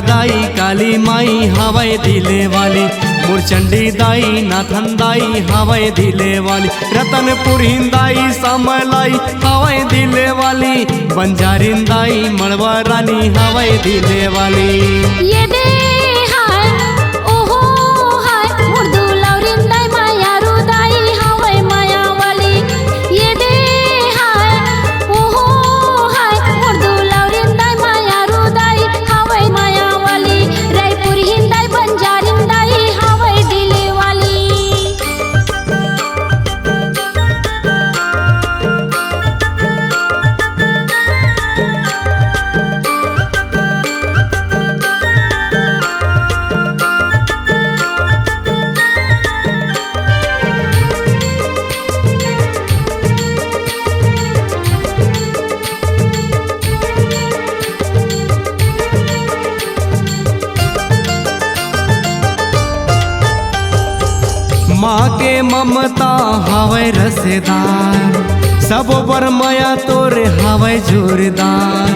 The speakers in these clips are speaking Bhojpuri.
दाई काली माई हवाई दिले वाली, मुरचंडी दाई नाथन दाई हवाई दिले वाली, रतनपुर हिंदाई समलाई हवाई दिले वाली, बंजारिन दाई मड़वा रानी हवाई दिले वाली। ये दे हाय ओहो हाय मुर्दू लौरिन दाई मायारू दाई हवाई माया वाली। ये दे हाय ओहो हाय मुर्दू लौरिन दाई मायारू दाई हवाई माया वाली, रायपुर हिंदाई बंजारिन दाई हवाई दिले वाली। माँ के ममता हवे रसेदार, सब बर माया तोरे हवे जोरदार,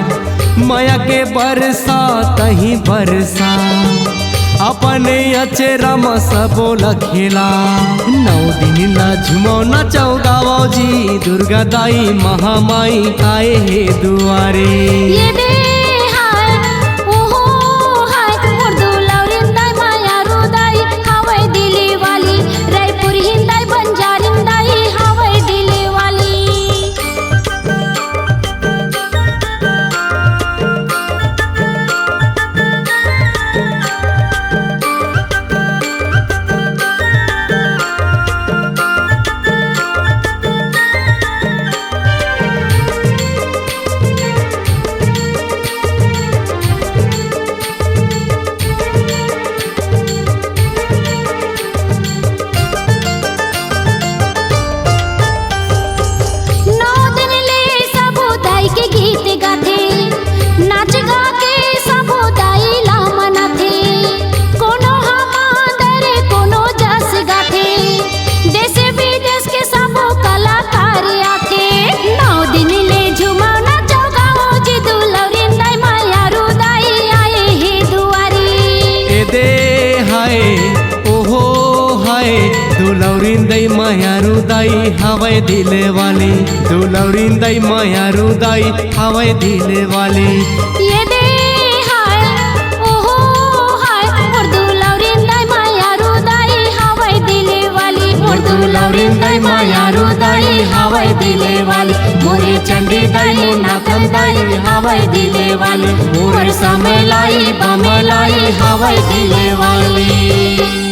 माया के बरसा तही बरसा, अपने अचेरा में सबो लखेला, 9 दिन ला झुमो नचो गावो जी, दुर्गा दाई महामाई आए हे दुआरे। ये दे हाय ओहो हाय मुर्दू लौरिन दाई मायारू दाई हवाई दिले वाली, रायपुर हिंदाई बंजारिन दाई हवाई दिले वाली। दुलौरिन दाई मायारू दाई हवाई दिले वाली, दुलौरिन दाई मायारू दाई हवाई दिले वाली। ये दे हाय ओहो हाय मुर्दू लौरिन दाई मायारू दाई हवाई दिले वाली, मुर्दू लौरिन दाई मायारू दाई हवाई दिले वाली, मोरे चंडी दाई नाथन दाई हवाई दिले वाली, मोर समलाई बमलाई हवाई दिले वाली।